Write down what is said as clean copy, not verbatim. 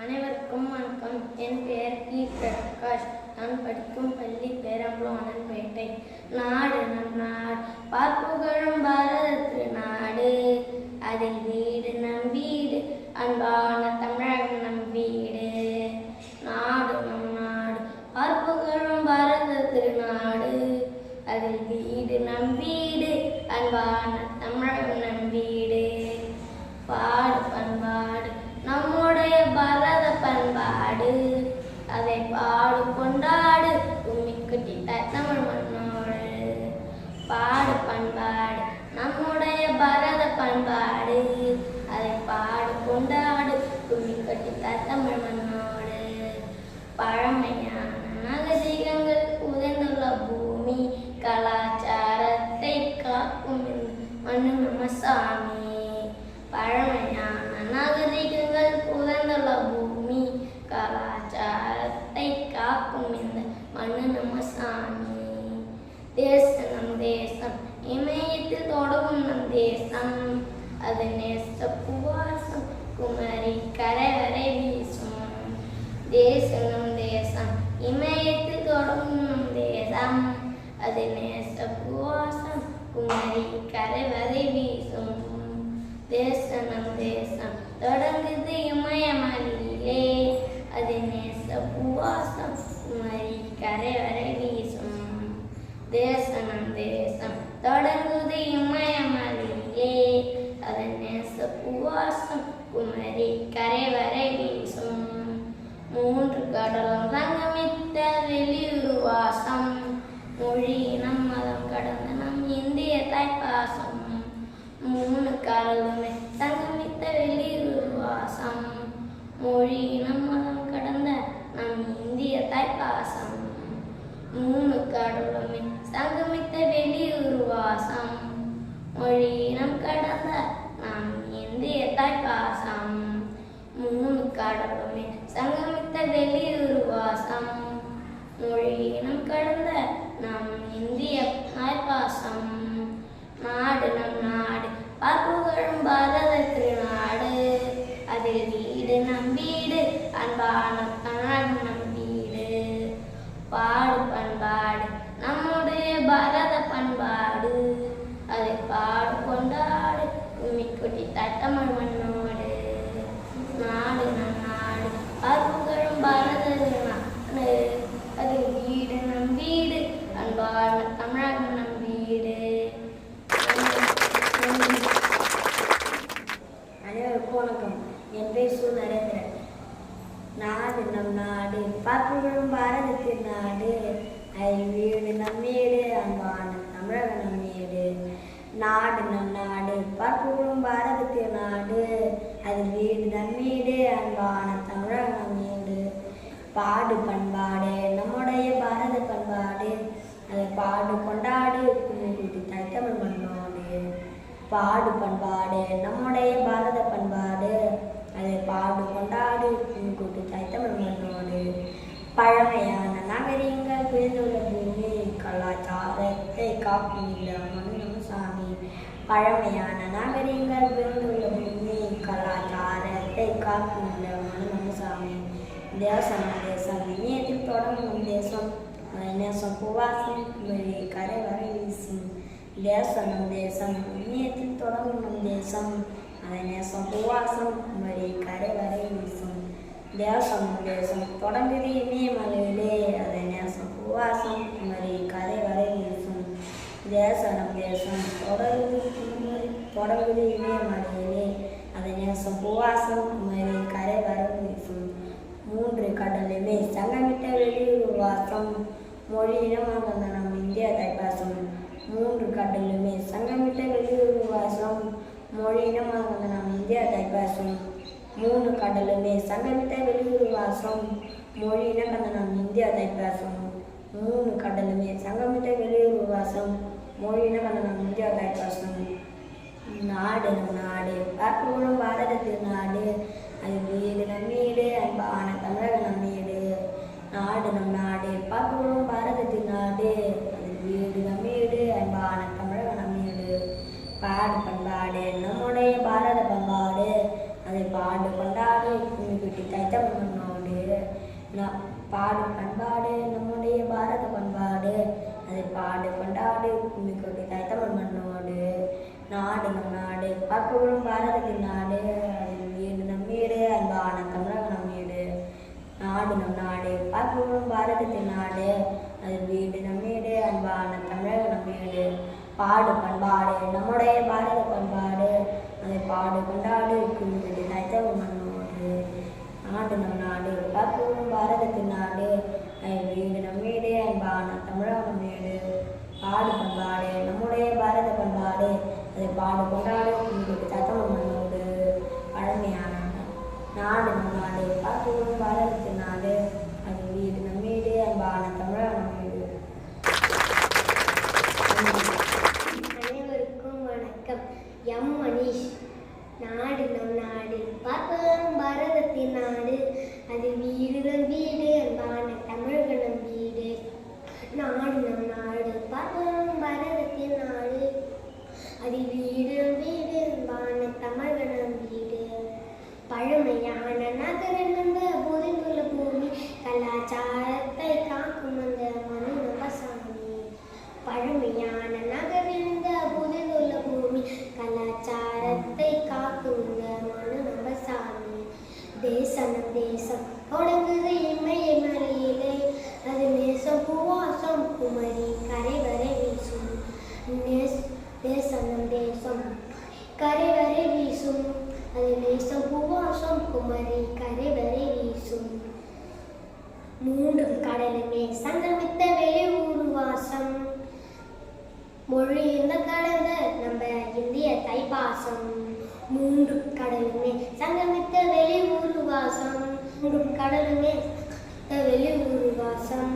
அனைவருக்கும் வணக்கம். என் பெயர் கி. பிரகாஷ். நான் படிக்கும் பள்ளி பேரம்பலவாணன்பேட்டை. நாடு நம் நாடு, பார்ப்புகழும் பாரதத்து நாடு, அதில் வீடு நம் வீடு, அன்பான தமிழகம் நம் வீடு. நாடு நம் நாடு, பார்ப்புகழும் பாரதத்து நாடு, அதில் வீடு நம் வீடு, அன்பான தமிழகம் நம் வீடு. பாடு பண்பாடு நம்முடைய பாரத பண்பாடு, அதை பாடு கொண்டாடு கும்மி குட்டி தமிழ் மண்ணோடு. பாடு பண்பாடு நம்முடைய பாரத பண்பாடு, அதை பாடு கொண்டாடு கும்மி குட்டி தமிழ் மண்ணோடு. பழமையான நாகரிகங்கள் உதைந்துள்ள பூமி, கலாச்சாரத்தை காக்கும் மண்ணு நம்ம சாமி. பழமையான நாகரிகங்கள் புதைந்துள்ள பூமி, கலாச்சாரத்தை காக்கும் இந்த மண்ணு நம்ம சாமி. தேசம் நம் தேசம், இமயத்தில் தொடங்கும் நம் தேசம், அது நேச புவாசம் குமரி கரை வரை வீசும். தேசம் நம் தேசம், இமயத்தில் தொடங்கும் நம் தேசம், அது நேச புவாசம் குமரி கரை வரை வீசும். தேசம் நம் தேசம் தொடங்குது இமயமலையிலே, அது நேச பூவாசம் குமரி கரை வரை வீசும். தேசம் நம் தேசம் தொடங்குது இமயமலையிலே, அது நேச பூவாசம் குமரி கரை வரை வீசும். மூன்று கடலும் சங்கமித்த வெளியூர் வாசம், மொழி நம் மதம் கடந்த நம் இந்திய தாய்ப்பாசம். மூணு கடலுமே சங்கமித்த வெளியூர் வாசம், மொழி நம் மதம் கடந்த நம் இந்திய தாய்ப்பாசம். மூணு கடலுமே சங்கமித்த வெளியூர் வாசம், மொழி நம் கடந்த நம் இந்திய தாய்ப்பாசம். மூணு கடலுமே சங்கமித்த வெளியூர் வாசம், மொழி நம் கடந்த நம் இந்திய தாய்ப்பாசம். நாடு நம் நாடு, பார்ப்புகழும் பாரதத்து நாடு, அதில் வீடு நம் வீடு, அன்பான தமிழகம் நம் வீடு. பாடு பண்பாடு நம்முடைய பாரத பண்பாடு, அதை பாடு கொண்டாடு கும்மி குட்டி தமிழ் மண்ணோடு. நாடு நம் நாடு, பார்ப்புகழும் பாரதத்து நாடு, அதில் வீடு நம் வீடு, அன்பான தமிழகம் நம் வீடு. அனைவருக்கும் வணக்கம். என் பேர் சு. நரேந்திரன். நாடு நம் நாடு, பார்ப்புகழும் பாரதத்தின் நாடு, அதில் வீடு நம் வீடு, அன்பான தமிழக நம் வீடு. நாடு நம் நாடு, பார்ப்புகழும் பாரதத்தின் நாடு, அதில் வீடு நம் வீடு, அன்பான தமிழக நம் வீடு. பாடு பண்பாடு நம்முடைய பாரத பண்பாடு, அதை பாடு கொண்டாடு கும்மி குட்டி தமிழ் மண்ணோடு. பாடு பண்பாடு நம்முடைய பாரத பண்பாடு, அதை பாடு கொண்டாடு கும்மி குட்டி தமிழ் மண்ணோடு. பழமையான நாகரிகங்கள் புரிந்துள்ள பூமி, கலாச்சாரத்தை காக்கும் இந்த மண்ணு நம்ம சாமி. பழமையான நாகரிகங்கள் புரிந்துள்ள பூமி, கலாச்சாரத்தை காக்கும் இந்த மண்ணு நம்ம சாமி. தேசம் நம் தேசம், இமயத்தில் தொடங்கும் நம் தேசம், அது நேசம் பூவாசம் குமரி கரை வரை வீசும். தேசம் நம் தேசம், இமயத்தில் தொடங்கும் நம் தேசம், அதை நேசம் பூவாசம் குமரி கரை வரை வீசும். தேசம் நம் தேசம் தொடங்குது இமயமலையிலே, அதை நேசம் பூவாசம் குமரி கரை வரை வீசும். தேசம் நம் தேசம் தொடங்குது இமயமலையிலே, அதை நேசம் பூவாசம் குமரி கரை வரை வீசும். மூன்று கடலுமே சங்கமிட்ட வெளியூர் வாசம், மொழியினமாக நம் இந்திய தாய்ப்பாசம். மூன்று கடலுமே சங்கமிட்ட வெளியூர் வாசம், மொழியினமாக நம் இந்திய தாய்ப்பாசம். மூணு கடலுமே சங்கமிட்ட வெளியூர் வாசம், மொழியினமாக நம் இந்திய தாய்ப்பாசம். மூணு கடலுமே சங்கமிட்ட வெளியூர் வாசம், மொழியினமாக நம் இந்திய தாய்ப்பாசம். நாடு நம் நாடு, பார்ப்புகழும் பாரதத்தின் நாடு, அது வீடு நம் வீடு, அன்பான தமிழக நம் வீடு. நாடு நம் நாடு, பார்ப்புகழும் பாரதத்தின் நாடு, அது வீடு நம் வீடு, அன்பான தமிழக நம் வீடு. பாடு பண்பாடு நம்முடைய பாரத பண்பாடு, அதை பாடு கொண்டாடு கும்மி குட்டி தைத்தமிழ் மண்ணோடு பாடும் பண்பாடு நம்முடைய பாரத பண்பாடு அதை பாடு கொண்டாடு கும்மி கொண்டு தைத்தமிழ் மண்ணோடு நாடு நம் நாடு பார்ப்பவரும் பாரதத்தின் நாடு அதில் வீடு நம் வீடு அன்பான தமிழக நம் வீடு நாடு நம் நாடு பார்ப்பவரும் பாரதத்தின் நாடு அதில் வீடு நம் வீடு அன்பான தமிழக நம் வீடு பாடு பண்பாடு நம்முடைய பாரத பண்பாடு அதை பாடு கொண்டாடு கும்மி தைத்தமிழ் மண்ணோடு நாடு நம் நாடு பார்ப்பவரும் பாரதத்தின் நாடு அதில் வீடு நம் வீடு அன்பான தமிழக நம் வீடு பாடு பண்பாடு நம்முடைய பாரத பண்பாடு அதை பாடு கொண்டாடு கும்மி தைத்தமிழ் மண்ணோடு பழமையான நாடு நம் நாடு பார்ப்பவரும் பாரதத்தின் நாடு அதில் வீடு நம் வீடு அன்பான தமிழக நம் வீடு. அனைவருக்கும் வணக்கம். எம் மணிஷ். நாடு நம் நாடு பார்ப்பவரும் பாரதத்தின் நாடு அது வீடு நம் வீடு அன்பான தமிழக நம் வீடு நாடு நம் நாடு பார்ப்பவரும் பாரதத்தின் நாடு அது வீடு நம் வீடு அன்பான தமிழக நம் வீடு பழமையான நகரம் நம்ப புரிந்துள்ள பூமி கலாச்சாரத்தை காக்கும் அந்த மனு நம்பசாமி பழமையான நகரிந்த புரிந்துள்ள பூமி கலாச்சாரத்தை காக்கும் இந்த மனு நம்பசாமி தேசம் தேசம் தொடங்குது இமய மலையிலே அது நேசம் பூவாசம் குமரி கரை வரை வீசும் தேசம் தேசம் கரை வரை வீசும் அது நேசம் பூவாசம் குமரி கரை வரை வீசும் மூன்றும் கடலுமே சங்கமித்த வெளியூர் வாசம் மொழி இந்த கலந்த நம்ம இந்திய தைப்பாசம் மூன்றும் கடலுமே சங்கமித்த வெளியூர் வாசம் மூன்றும் கடலுமே வெளியூர் வாசம்